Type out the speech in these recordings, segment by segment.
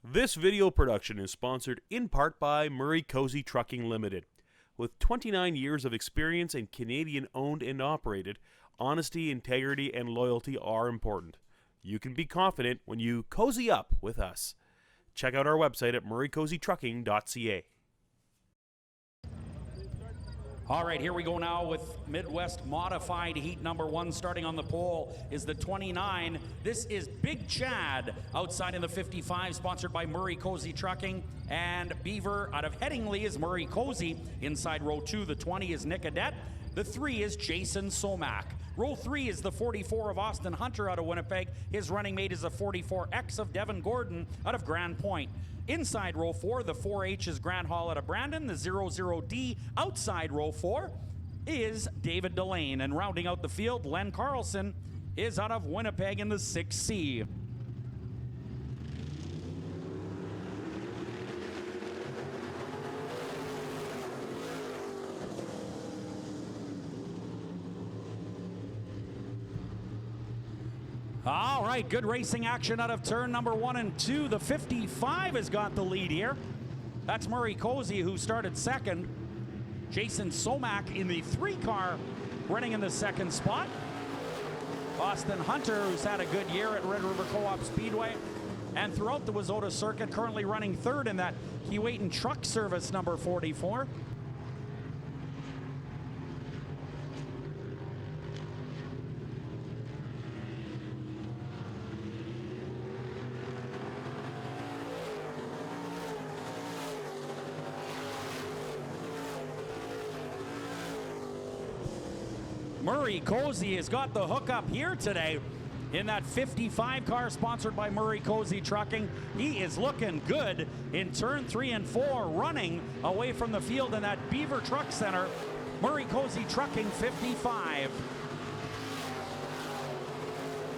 This video production is sponsored in part by Murray Cozy Trucking Limited. With 29 years of experience and Canadian owned and operated, honesty, integrity, and loyalty are important. You can be confident when you cozy up with us. Check out our website at murraycozytrucking.ca. All right, here we go now with Midwest Modified Heat number 1. Starting on the pole is the 29. This is Big Chad outside in the 55, sponsored by Murray Cozy Trucking. And Beaver out of Headingley is Murray Cozy. Inside row 2, the 20 is Nick Adet. The 3 is Jason Somack. Row 3 is the 44 of Austin Hunter out of Winnipeg. His running mate is a 44X of Devin Gordon out of Grand Point. Inside row 4, the 4H is Grant Hall out of Brandon. The 00D outside row 4 is David Delane. And rounding out the field, Len Carlson is out of Winnipeg in the 6C. All right, good racing action out of turn number 1 and 2. The 55 has got the lead here. That's Murray Cozy, who started second. Jason Somack in the 3 car running in the 2nd spot. Austin Hunter, who's had a good year at Red River Co-op Speedway and throughout the Wazota circuit, currently running 3rd in that Keewatin Truck Service number 44. Murray Cozy has got the hookup here today in that 55 car sponsored by Murray Cozy Trucking. He is looking good in turn 3 and 4, running away from the field in that Beaver Truck Center. Murray Cozy Trucking 55.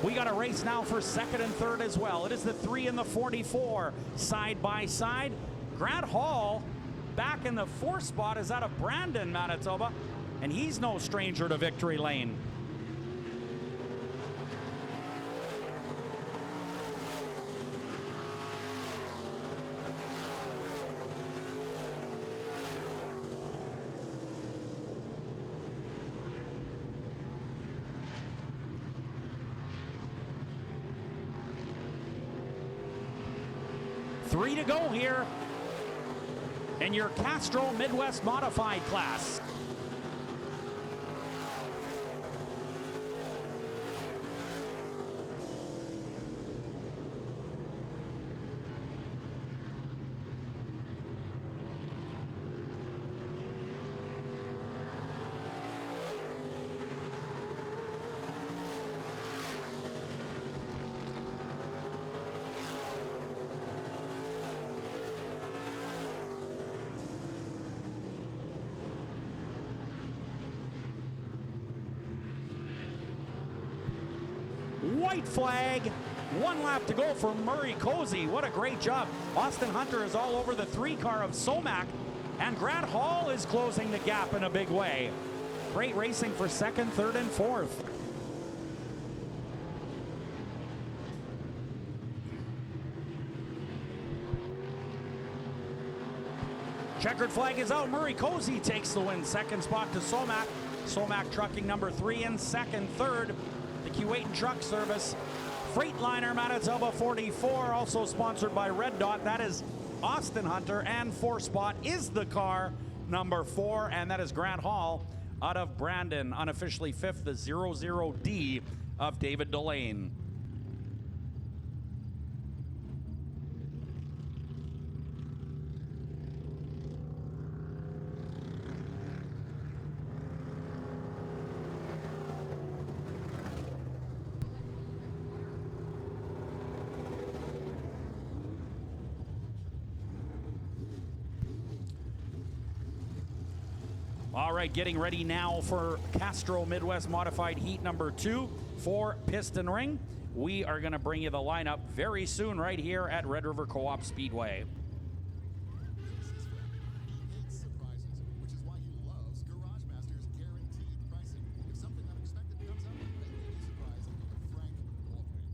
We got a race now for 2nd and 3rd as well. It is the 3 and the 44 side by side. Grant Hall back in the 4th spot is out of Brandon, Manitoba. And he's no stranger to victory lane. Three to go here in your Castro Midwest Modified class. White flag, 1 lap to go for Murray Cozy. What a great job. Austin Hunter is all over the 3 car of Somack, and Grant Hall is closing the gap in a big way. Great racing for 2nd, 3rd, and 4th. Checkered flag is out. Murray Cozy takes the win. 2nd spot to Somack. Somack Trucking number 3 and 2nd, 3rd. The Keewatin Truck Service Freightliner Manitoba 44, also sponsored by Red Dot. That is Austin Hunter, and 4th spot is the car number 4, and that is Grant Hall out of Brandon. Unofficially 5th, the 00D of David Delane. All right, getting ready now for Castro Midwest Modified Heat number 2 for Piston Ring. We are going to bring you the lineup very soon right here at Red River Co-op Speedway.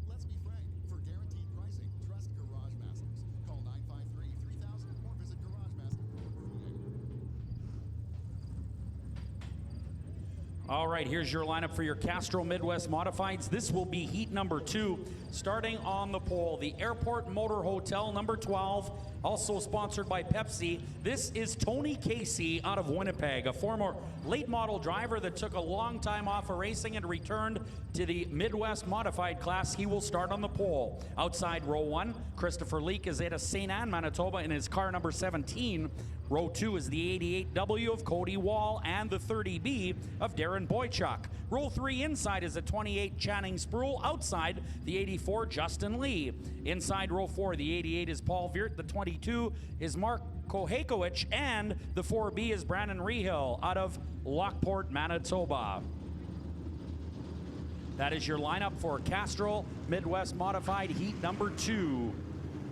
Let's be frank, for guaranteed pricing, trust Garage Masters. Call All right, here's your lineup for your Castro Midwest Modifieds. This will be heat number 2. Starting on the pole, the Airport Motor Hotel, number 12, also sponsored by Pepsi. This is Tony Casey out of Winnipeg, a former late model driver that took a long time off of racing and returned to the Midwest Modified class. He will start on the pole. Outside row 1, Christopher Leake is out of St. Anne, Manitoba in his car number 17. Row 2 is the 88W of Cody Wall and the 30B of Darren Boychuk. Row 3 inside is the 28 Channing Sproul. Outside, the 84 Justin Lee. Inside row 4, the 88 is Paul Viert. The 22 is Mark Kohakowicz. And the 4B is Brandon Rehill out of Lockport, Manitoba. That is your lineup for Castrol Midwest Modified Heat number 2.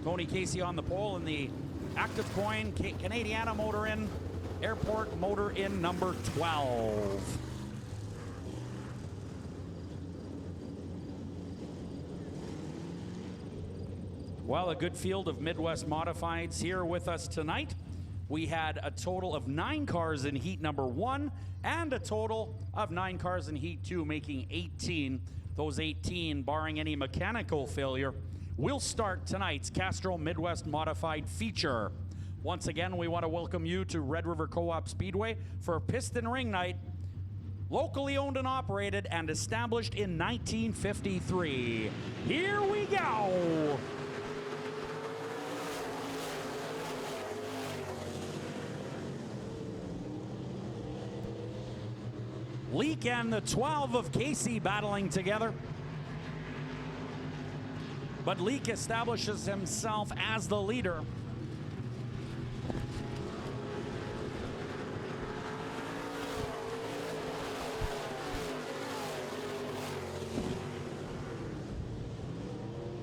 Tony Casey on the pole in the Active Coin Canadiana motor in, Airport motor in number 12. Well, a good field of Midwest Modifieds here with us tonight. We had a total of 9 cars in heat number 1 and a total of 9 cars in heat 2, making 18. Those 18, barring any mechanical failure, will start tonight's Castrol Midwest Modified feature. Once again, we want to welcome you to Red River Co-op Speedway for Piston Ring Night, locally owned and operated and established in 1953. Here we go! Leake and the 12 of Casey battling together. But Leake establishes himself as the leader.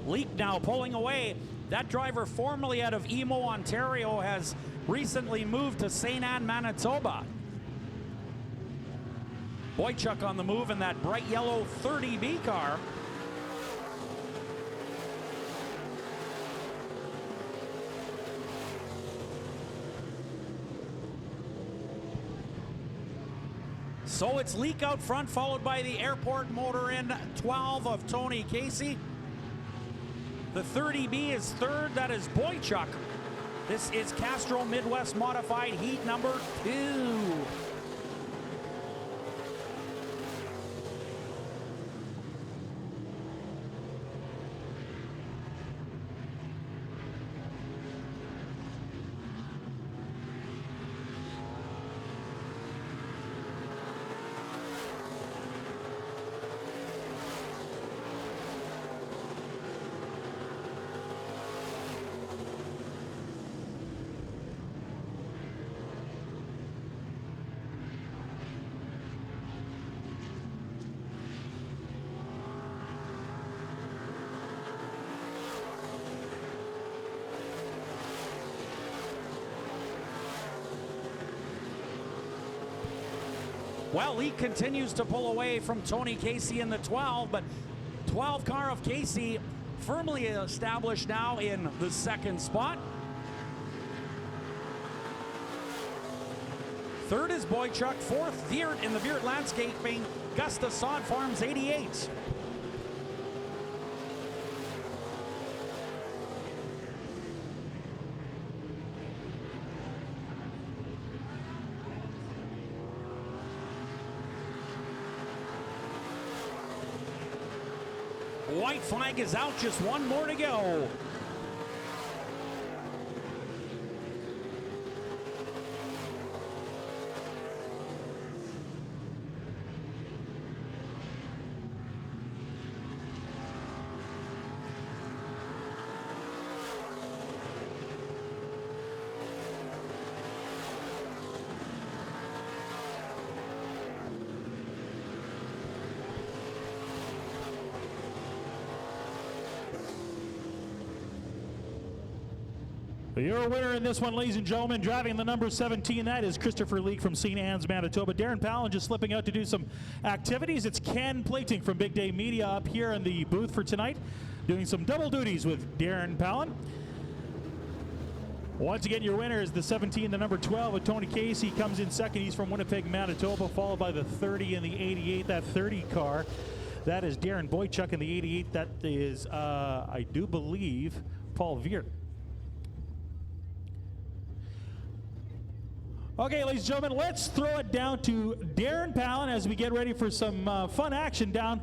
Leake now pulling away. That driver formerly out of Emo, Ontario, has recently moved to St. Anne, Manitoba. Boychuk on the move in that bright yellow 30B car. So it's Leake out front, followed by the Airport motor in 12 of Tony Casey. The 30B is third, that is Boychuk. This is Castrol Midwest Modified Heat number 2. Well, Leake continues to pull away from Tony Casey in the 12, but 12 car of Casey firmly established now in the second spot. Third is Boychuk. Fourth, Viert in the Viert Landscaping, Gusta Sod Farms 88. White flag is out, just one more to go. Your winner in this one, ladies and gentlemen, driving the number 17, that is Christopher Leake from St. Anne's, Manitoba. Darren Palin just slipping out to do some activities. It's Ken Plating from Big Day Media up here in the booth for tonight, doing some double duties with Darren Palin. Once again, your winner is the 17, the number 12 of Tony Casey. Comes in second. He's from Winnipeg, Manitoba, followed by the 30 and the 88. That 30 car, that is Darren Boychuk, and the 88, that is, I do believe, Paul Veer. Okay, ladies and gentlemen, let's throw it down to Darren Palin as we get ready for some fun action down